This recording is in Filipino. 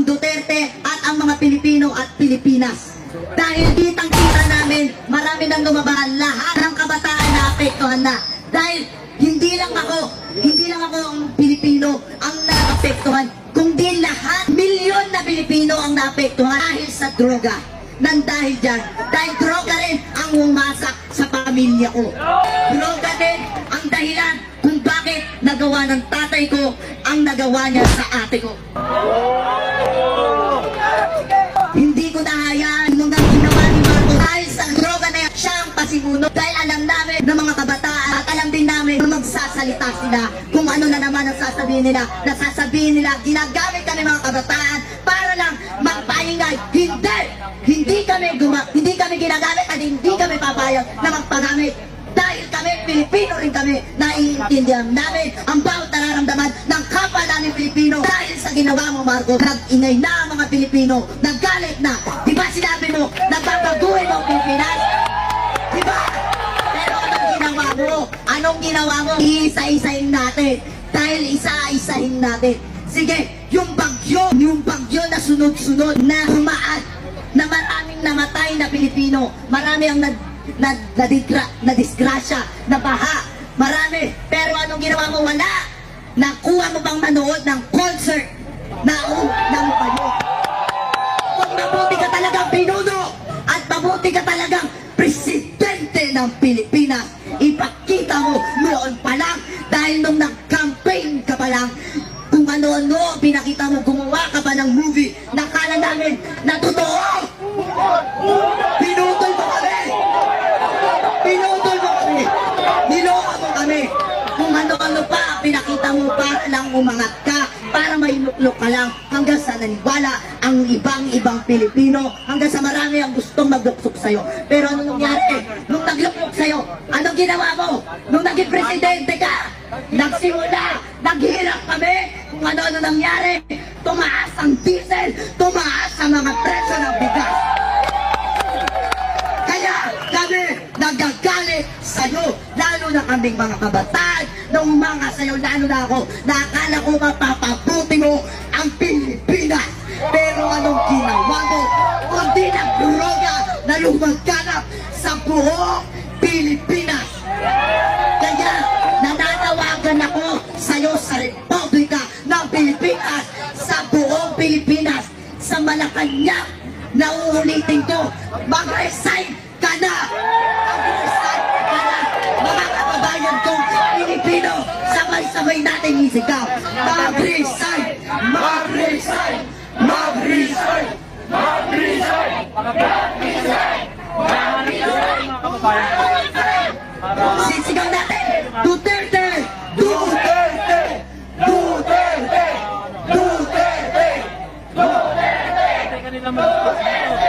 Duterte at ang mga Pilipino at Pilipinas. Dahil kitang-kita namin, marami nang lumaban, lahat ng kabataan na apektuhan na. Dahil hindi lang ako ang Pilipino ang naapektuhan, kundi lahat, milyon na Pilipino ang naapektuhan dahil sa droga. Dahil dyan, dahil droga rin ang umasak sa pamilya ko. Droga din ang dahilan kung bakit nagawa ng tatay ko ang nagawa niya sa ate ko. Hindi ko nahayaan nung ginawa ni Marcos dahil sa droga na yan, siya ang pasimuno. Dahil alam namin ng mga kabataan at alam din namin na magsasalita sila kung ano na naman ang sasabihin nila. Nasasabihin nila, ginagamit kami mga kabataan para lang magpaingay. Hindi kami ginagamit at hindi kami papayag na magpagamit. Dahil kami, Pilipino rin kami, naiintindihan namin ang bawat nararamdaman ng kapwa namin Pilipino. Dahil sa ginawa mo, Marcos, nag-ingay na ang mga Pilipino, naggalit na. Di ba sinabi mo, nagbabaguhin mo ang Pilipinas? Di ba? Pero anong ginawa mo? Anong ginawa mo? Iisa-isahin natin. Dahil isa-isahin natin. Sige, yung bagyo na sunod-sunod na humaan, na maraming namatay na Pilipino, marami ang na-disgrasya, na baha, marami. Pero anong ginawa mo? Wala. Nakuha mo bang manood ng concert ng bayo? Kung mabuti ka talagang pinuno at mabuti ka talagang presidente ng Pilipinas, ipakita mo noon pa lang, dahil nung nag-campaign ka pa lang, kung ano-ano pinakita mo, gumawa ka pa ng movie, nakala namin na totoo. Pinutol mo kami. Niloko mo kami. Kung ano-ano pa, pinakita mo para lang umangat ka, para mainuklok ka lang, hanggang sa naniwala ang ibang Pilipino, hanggang sa marami ang gustong magluksok sa'yo. Pero ano nangyari? Nung nagluksok sa'yo, anong ginawa mo? Nung naging presidente ka, nagsimula, naghirap kami, kung ano-ano nangyari, tumaas ang diesel, tumaas ang mga presyo ng bigas. Kaya kami nagagalit sa'yo, lalo na kaming mga kabataan, nung mga sa'yo, lalo na ako, nakakala ko mapapabuti mo ang Pilipinas. Pero anong ginawa mo? Kundi ng droga na lumagganap sa buong Pilipinas. Kaya nananawagan ako sa'yo sa Republika ng Pilipinas, sa buong Pilipinas, sa Malacanang, na uulitin ko, mag-resign ka na! Mag-resign ka na! Mga kababayan kong Pilipino, sabay-sabay natin isigaw, mag-resign! Mag-resign! Mag-resign! Mag-resign! Mag-resign! Mag-resign! Sisigaw natin! Duterte! Duterte! Duterte! Duterte! Duterte!